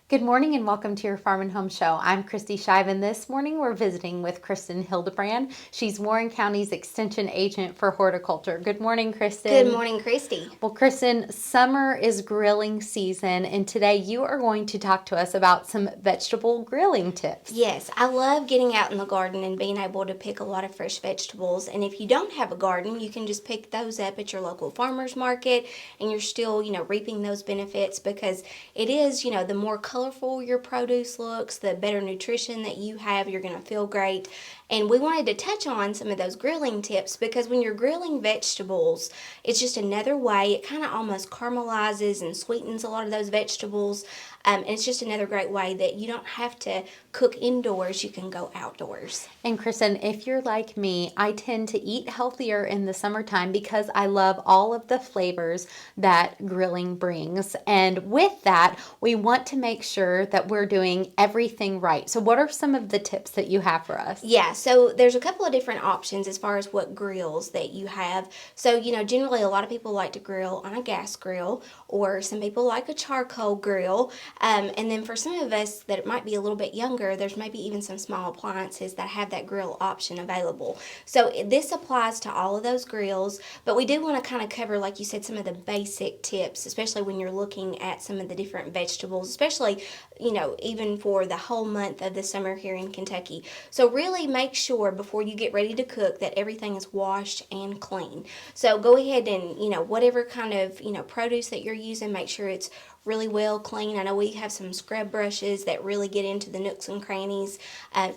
Good morning and welcome to your Farm and Home Show. I'm Kristi and this morning we're visiting with Kristin Hildabrand. She's Warren County's Extension Agent for Horticulture. Good morning, Kristin. Good morning, Kristi. Well, Kristin, summer is grilling season, and today you are going to talk to us about some vegetable grilling tips. Yes, I love getting out in the garden and being able to pick a lot of fresh vegetables. And if you don't have a garden, you can just pick those up at your local farmer's market, and you're still, reaping those benefits because it is, the more colorful your produce looks, the better nutrition that you have, you're going to feel great. And we wanted to touch on some of those grilling tips because when you're grilling vegetables, it's just another way. It kind of almost caramelizes and sweetens a lot of those vegetables. And it's just another great way that you don't have to cook indoors, you can go outdoors. And Kristin, if you're like me, I tend to eat healthier in the summertime because I love all of the flavors that grilling brings. And with that, we want to make sure that we're doing everything right. So what are some of the tips that you have for us? Yeah, so there's a couple of different options as far as what grills that you have. So, generally a lot of people like to grill on a gas grill, or some people like a charcoal grill. And then for some of us that might be a little bit younger, there's maybe even some small appliances that have that grill option available. So this applies to all of those grills, but we do want to kind of cover, like you said, some of the basic tips, especially when you're looking at some of the different vegetables, especially, even for the whole month of the summer here in Kentucky. So really make sure before you get ready to cook that everything is washed and clean. So go ahead and, whatever kind of, produce that you're using, make sure it's really well clean. I know we have some scrub brushes that really get into the nooks and crannies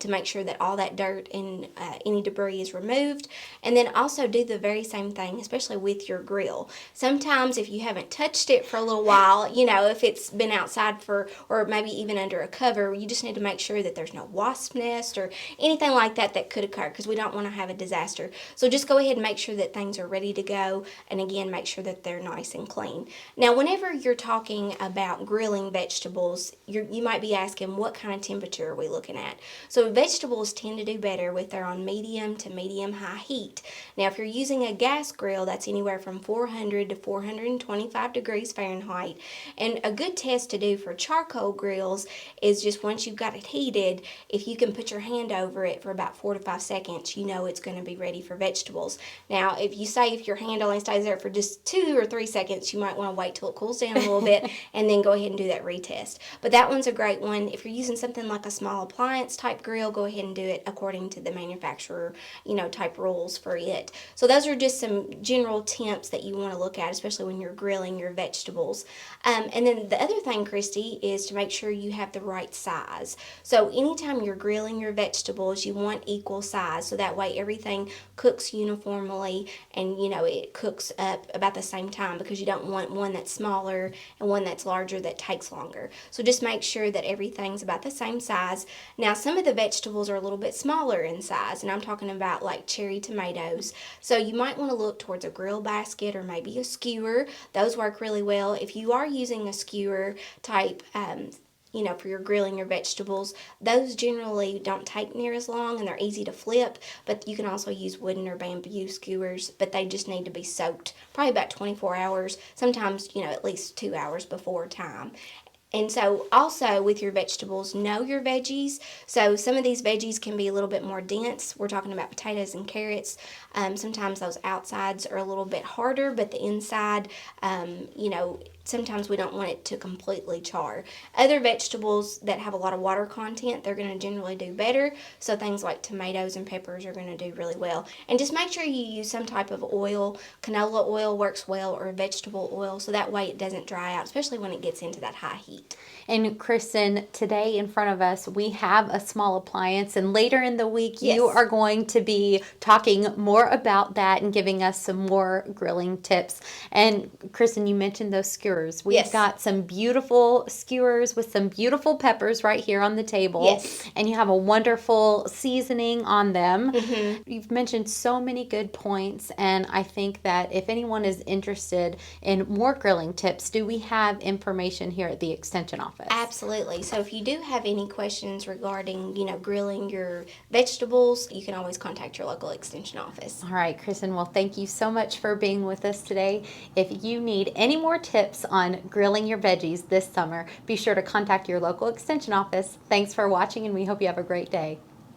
to make sure that all that dirt and any debris is removed. And then also do the very same thing, especially with your grill. Sometimes if you haven't touched it for a little while, if it's been outside or maybe even under a cover, you just need to make sure that there's no wasp nest or anything like that that could occur because we don't want to have a disaster. So just go ahead and make sure that things are ready to go, and again, make sure that they're nice and clean. Now, whenever you're talking about grilling vegetables, you might be asking, what kind of temperature are we looking at? So vegetables tend to do better with they're on medium to medium high heat. Now, if you're using a gas grill, that's anywhere from 400 to 425 degrees Fahrenheit. And a good test to do for charcoal grills is just once you've got it heated, if you can put your hand over it for about 4 to 5 seconds, it's going to be ready for vegetables. Now, if your hand only stays there for just 2 or 3 seconds, you might want to wait till it cools down a little bit and then go ahead and do that retest. But that one's a great one. If you're using something like a small appliance type grill, go ahead and do it according to the manufacturer, type rules for it. So those are just some general tips that you want to look at, especially when you're grilling your vegetables. And then the other thing, Kristi, is to make sure you have the right size. So anytime you're grilling your vegetables, you want equal size, so that way everything cooks uniformly and, it cooks up about the same time, because you don't want one that's smaller and one that's larger that takes longer. So just make sure that everything's about the same size. Now, some of the vegetables are a little bit smaller in size, and I'm talking about like cherry tomatoes. So you might want to look towards a grill basket or maybe a skewer. Those work really well. If you are using a skewer type for your grilling your vegetables, those generally don't take near as long and they're easy to flip, but you can also use wooden or bamboo skewers, but they just need to be soaked probably about 24 hours, sometimes, at least 2 hours before time. And so also with your vegetables, know your veggies. So some of these veggies can be a little bit more dense. We're talking about potatoes and carrots. Sometimes those outsides are a little bit harder, but the inside, sometimes we don't want it to completely char. Other vegetables that have a lot of water content, they're going to generally do better. So things like tomatoes and peppers are going to do really well. And just make sure you use some type of oil. Canola oil works well, or vegetable oil, so that way it doesn't dry out, especially when it gets into that high heat. And Kristin, today in front of us, we have a small appliance, and later in the week, Yes, you are going to be talking more about that and giving us some more grilling tips. And Kristin, you mentioned those skewers. We've Yes. got some beautiful skewers with some beautiful peppers right here on the table. Yes. And you have a wonderful seasoning on them. Mm-hmm. You've mentioned so many good points, and I think that if anyone is interested in more grilling tips, do we have information here at the Extension office? Absolutely. So if you do have any questions regarding, grilling your vegetables, you can always contact your local extension office. All right, Kristin, well, thank you so much for being with us today. If you need any more tips tips on grilling your veggies this summer, be sure to contact your local extension office. Thanks for watching, and we hope you have a great day.